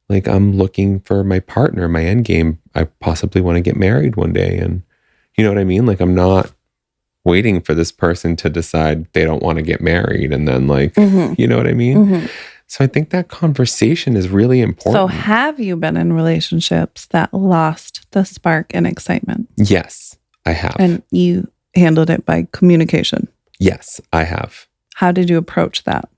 Like, I'm looking for my partner, my end game. I possibly want to get married one day. And you know what I mean? Like, I'm not waiting for this person to decide they don't want to get married. And then like, you know what I mean? Mm-hmm. So I think that conversation is really important. So have you been in relationships that lost the spark and excitement? Yes, I have. And you handled it by communication? Yes, I have. How did you approach that?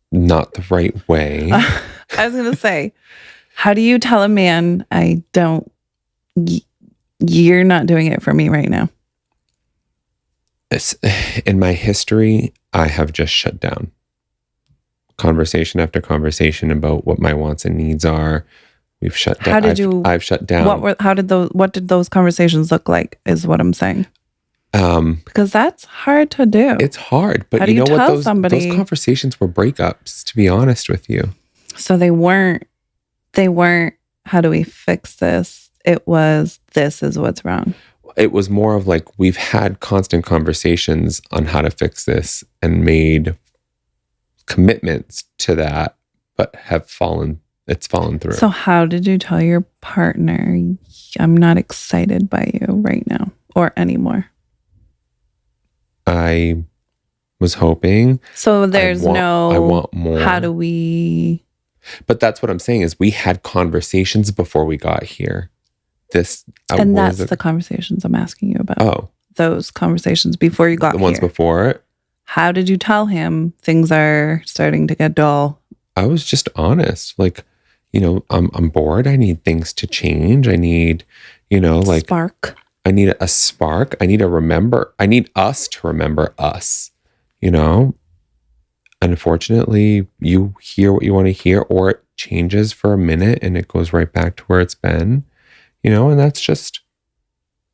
Not the right way. I was going to say, how do you tell a man, you're not doing it for me right now? In my history, I have just shut down. Conversation after conversation about what my wants and needs are, We've shut down. How did you? I've shut down. What did those conversations look like? Is what I'm saying. Because that's hard to do. It's hard, but How do you know you what? tell Those somebody- conversations were breakups, to be honest with you. So they weren't. How do we fix this? It was, this is what's wrong. It was more of like, we've had constant conversations on how to fix this and made commitments to that, but it's fallen through. So how did you tell your partner, I'm not excited by you right now or anymore? I was hoping. So there's I want more. How do we? But that's what I'm saying is we had conversations before we got here. That's the conversations I'm asking you about. Oh, those conversations before you got here. the ones before it. How did you tell him things are starting to get dull? I was just honest. Like, I'm bored. I need things to change. I need, Spark. I need a spark. I need us to remember us, Unfortunately, you hear what you want to hear, or it changes for a minute and it goes right back to where it's been, and that's just,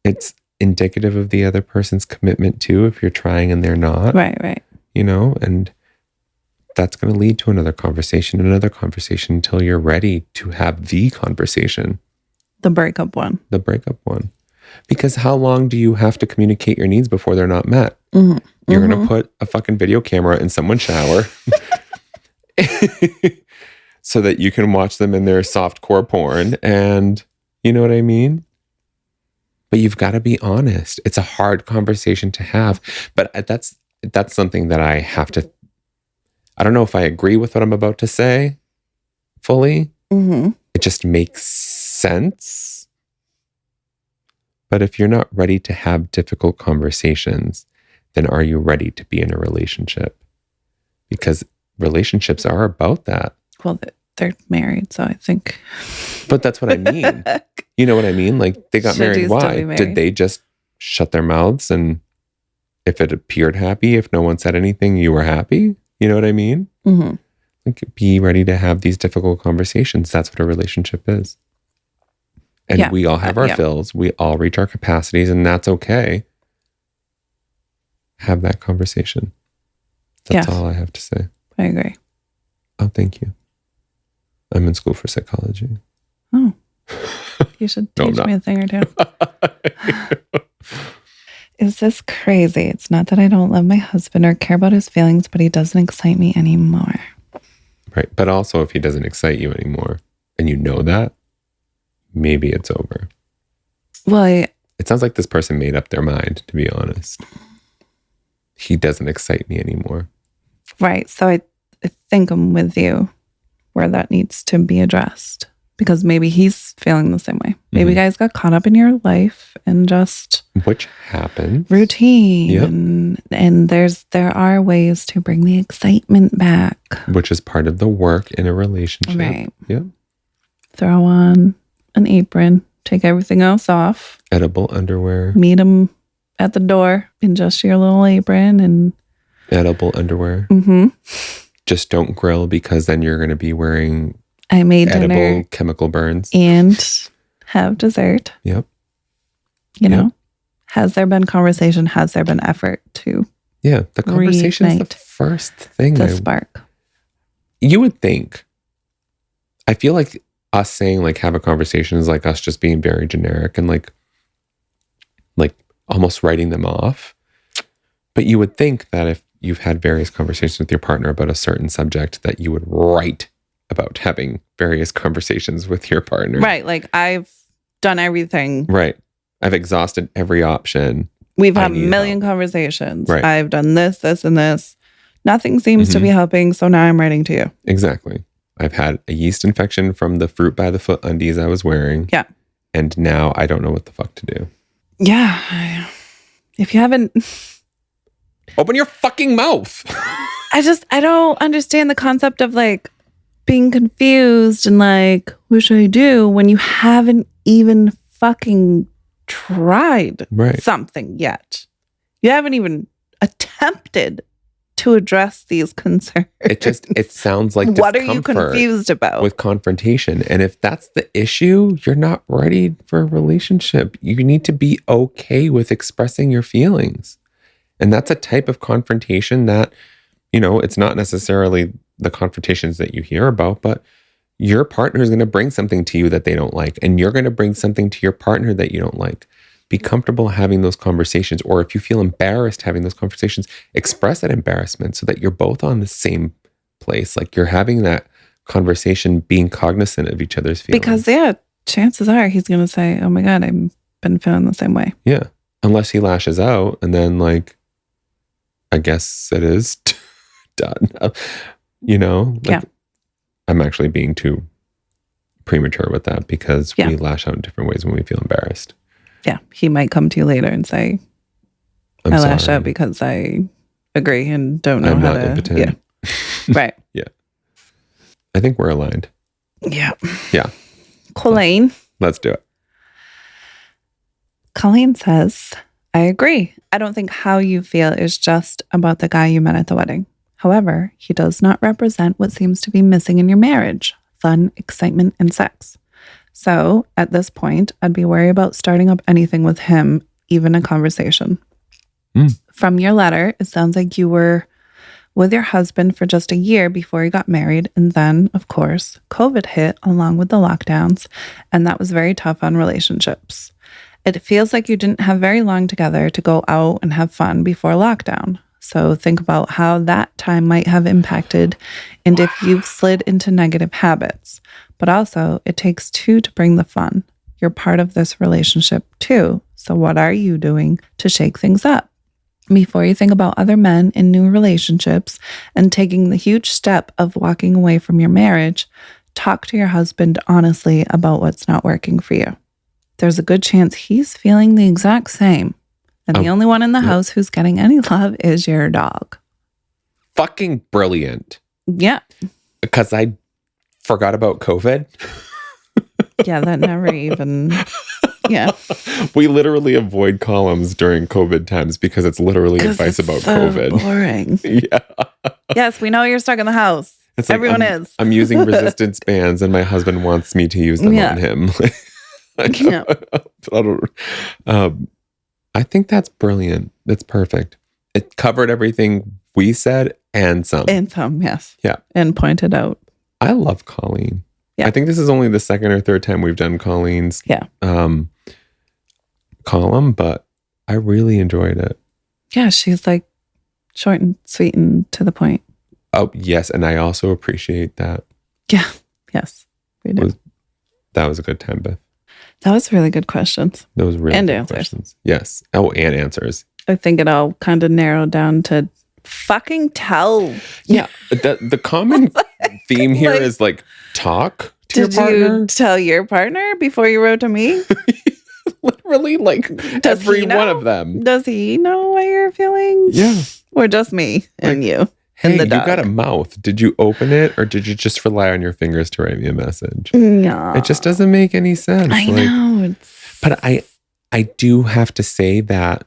it's indicative of the other person's commitment too, if you're trying and they're not. Right. And that's going to lead to another conversation until you're ready to have the conversation. The breakup one. Because how long do you have to communicate your needs before they're not met? Mm-hmm. You're going to put a fucking video camera in someone's shower so that you can watch them in their softcore porn. And you know what I mean? But you've got to be honest. It's a hard conversation to have. But that's something that I have to... I don't know if I agree with what I'm about to say fully. Mm-hmm. It just makes sense. But if you're not ready to have difficult conversations, then are you ready to be in a relationship? Because relationships are about that. Well, they're married, so I think. But that's what I mean. You know what I mean? Like, they got married. Why? Did they just shut their mouths? And if it appeared happy, if no one said anything, you were happy? You know what I mean? Mm-hmm. Like, be ready to have these difficult conversations. That's what a relationship is. And we all have our fills. We all reach our capacities, and that's okay. Have that conversation. That's all I have to say. I agree. Oh, thank you. I'm in school for psychology. Oh. You should teach me a thing or two. Is this crazy? It's not that I don't love my husband or care about his feelings, but he doesn't excite me anymore. Right. But also, if he doesn't excite you anymore, and you know that, maybe it's over. Well, it sounds like this person made up their mind, to be honest. He doesn't excite me anymore. Right. So I think I'm with you where that needs to be addressed, because maybe he's feeling the same way. Maybe you guys got caught up in your life and just which happens routine. Yep. And there are ways to bring the excitement back, which is part of the work in a relationship. Right. Yep. Throw on an apron, take everything else off. Edible underwear. Meet him at the door in just your little apron and edible underwear. Mm-hmm. Just don't grill, because then you're going to be wearing edible dinner chemical burns and have dessert. Yep. You know, has there been conversation? Has there been effort to? Yeah, the conversation is the first thing. The spark. You would think. I feel like us saying like have a conversation is like us just being very generic and like almost writing them off. But you would think that if you've had various conversations with your partner about a certain subject, that you would write about having various conversations with your partner. Right. Like, I've done everything. Right. I've exhausted every option. We've had a million conversations. Right. I've done this, this, and this. Nothing seems to be helping. So now I'm writing to you. Exactly. I've had a yeast infection from the fruit by the foot undies I was wearing. Yeah. And now I don't know what the fuck to do. Yeah. If you haven't... Open your fucking mouth. I don't understand the concept of like being confused and like, what should I do when you haven't even fucking tried something yet? You haven't even attempted to address these concerns. It sounds like What are you discomfort confused about? with confrontation. And if that's the issue, you're not ready for a relationship. You need to be okay with expressing your feelings. And that's a type of confrontation that, it's not necessarily the confrontations that you hear about, but your partner is going to bring something to you that they don't like. And you're going to bring something to your partner that you don't like. Be comfortable having those conversations. Or if you feel embarrassed having those conversations, express that embarrassment so that you're both on the same place. Like you're having that conversation, being cognizant of each other's feelings. Because, chances are he's going to say, oh my God, I've been feeling the same way. Yeah. Unless he lashes out and then I guess it is done. I'm actually being too premature with that because we lash out in different ways when we feel embarrassed. Yeah. He might come to you later and say, I lash out because I agree and don't know I'm how not to. impotent. Yeah. Right. Yeah. I think we're aligned. Yeah. Yeah. Coleen. Let's do it. Coleen says, I agree. I don't think how you feel is just about the guy you met at the wedding. However, he does not represent what seems to be missing in your marriage: fun, excitement, and sex. So at this point, I'd be worried about starting up anything with him, even a conversation. From your letter, it sounds like you were with your husband for just a year before you got married. And then, of course, COVID hit along with the lockdowns. And that was very tough on relationships. It feels like you didn't have very long together to go out and have fun before lockdown. So think about how that time might have impacted and if you've slid into negative habits. But also, it takes two to bring the fun. You're part of this relationship too. So what are you doing to shake things up? Before you think about other men in new relationships and taking the huge step of walking away from your marriage, talk to your husband honestly about what's not working for you. There's a good chance he's feeling the exact same. And the only one in the house who's getting any love is your dog. Fucking brilliant. Yeah. Because I forgot about COVID. Yeah, that never even... Yeah. We literally avoid columns during COVID times because it's literally advice about COVID. Boring. Yeah. Yes, we know you're stuck in the house. It's like Everyone is. I'm using resistance bands and my husband wants me to use them on him. Yeah. I think that's brilliant. That's perfect. It covered everything we said and some. And some, yes. Yeah. And pointed out. I love Coleen. Yeah. I think this is only the second or third time we've done Colleen's column, but I really enjoyed it. Yeah, she's like short and sweet and to the point. Oh, yes. And I also appreciate that. Yeah. Yes, we do. That was a good time, Beth. That was really good questions. That was really and good answers. questions. Yes. Oh, and answers. I think it all kind of narrowed down to fucking tell. Yeah. The common theme here is talk to your partner. Did you tell your partner before you wrote to me? Literally, Does every he know? one of them. Does he know what you're feeling? Yeah. Or just me and you? Hey, and the you dog? got a mouth. Did you open it or did you just rely on your fingers to write me a message? No. It just doesn't make any sense. I know. But I do have to say that,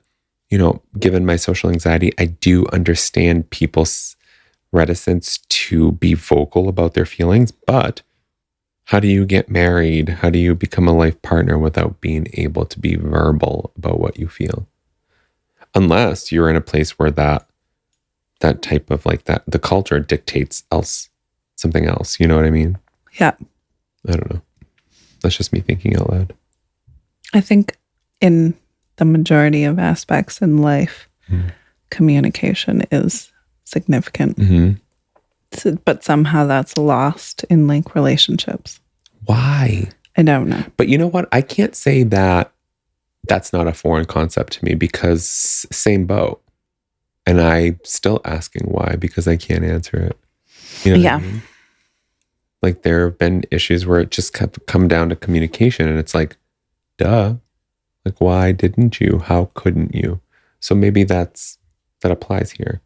given my social anxiety, I do understand people's reticence to be vocal about their feelings. But how do you get married? How do you become a life partner without being able to be verbal about what you feel? Unless you're in a place where that type of the culture dictates something else. You know what I mean? Yeah. I don't know. That's just me thinking out loud. I think in the majority of aspects in life, communication is significant. Mm-hmm. But somehow that's lost in relationships. Why? I don't know. But you know what? I can't say that that's not a foreign concept to me because same boat. And I'm still asking why because I can't answer it. You know what I mean? There have been issues where it just kept come down to communication and it's duh. Why didn't you? How couldn't you? So maybe that applies here.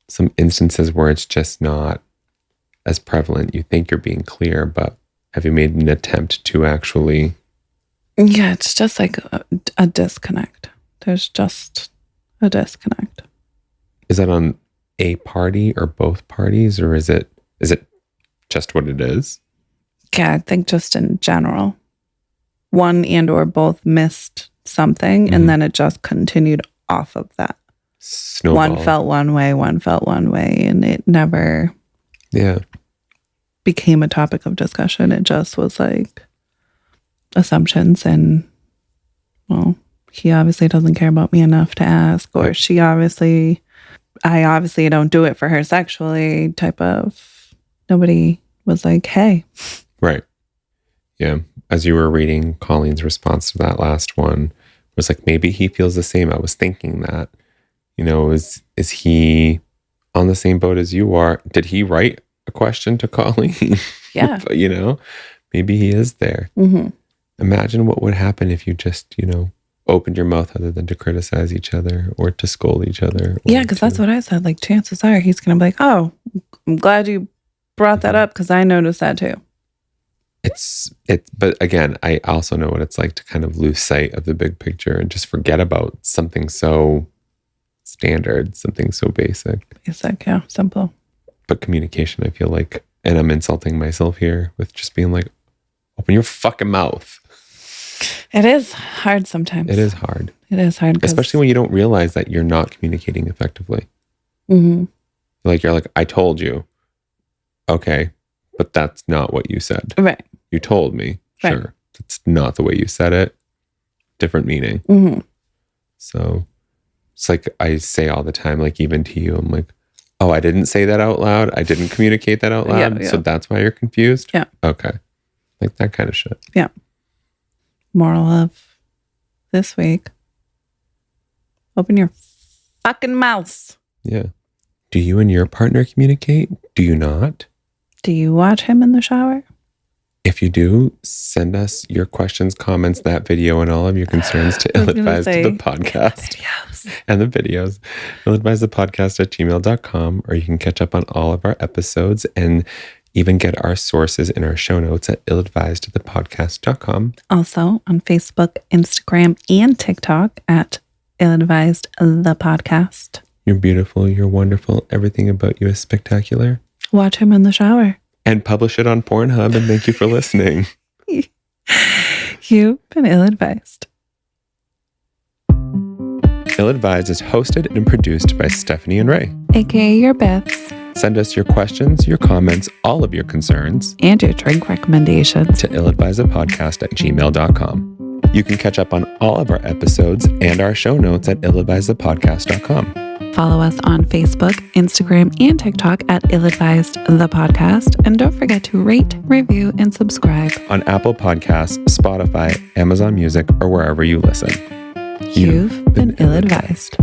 Some instances where it's just not as prevalent. You think you're being clear, but have you made an attempt to actually? Yeah, it's just a disconnect. There's just a disconnect. Is that on a party or both parties, or is it just what it is? Yeah, I think just in general. One and or both missed something, and then it just continued off of that. Snowball. One felt one way, and it never became a topic of discussion. It just was like assumptions, and well, he obviously doesn't care about me enough to ask, or I obviously don't do it for her sexually type of. Nobody was like, hey. Right. Yeah. As you were reading Colleen's response to that last one, it was like, maybe he feels the same. I was thinking that, is he on the same boat as you are? Did he write a question to Coleen? Yeah. But, maybe he is there. Mm-hmm. Imagine what would happen if you just, opened your mouth other than to criticize each other or to scold each other. Yeah, because that's what I said. Like, chances are he's going to be like, oh, I'm glad you brought that up because I noticed that too. But again, I also know what it's like to kind of lose sight of the big picture and just forget about something so standard, something so basic. Basic, yeah, simple. But communication, I feel like, and I'm insulting myself here with just being like, open your fucking mouth. It is hard sometimes. It is hard. It is hard. Especially when you don't realize that you're not communicating effectively. Mm-hmm. You're like, I told you. Okay, but that's not what you said. Right. You told me. Right. Sure. That's not the way you said it. Different meaning. Mm-hmm. So it's like I say all the time, like even to you, I'm like, oh, I didn't say that out loud. I didn't communicate that out loud. Yeah. So that's why you're confused? Yeah. Okay. Like that kind of shit. Yeah. Moral of this week. Open your fucking mouth. Yeah. Do you and your partner communicate? Do you not? Do you watch him in the shower? If you do, send us your questions, comments, that video, and all of your concerns to illadvisedthepodcast and the videos. illadvisedthepodcast@gmail.com, or you can catch up on all of our episodes and even get our sources in our show notes at illadvisedthepodcast.com. Also on Facebook, Instagram, and TikTok at illadvisedthepodcast. You're beautiful. You're wonderful. Everything about you is spectacular. Watch him in the shower. And publish it on Pornhub, and thank you for listening. You've been ill-advised. Ill-Advised is hosted and produced by Stephanie and Ray, AKA your Biffs. Send us your questions, your comments, all of your concerns, and your drink recommendations to illadvisedthepodcast@gmail.com. You can catch up on all of our episodes and our show notes at illadvisedthepodcast.com. Follow us on Facebook, Instagram, and TikTok at illadvisedthepodcast. And don't forget to rate, review, and subscribe on Apple Podcasts, Spotify, Amazon Music, or wherever you listen. You've been ill-advised.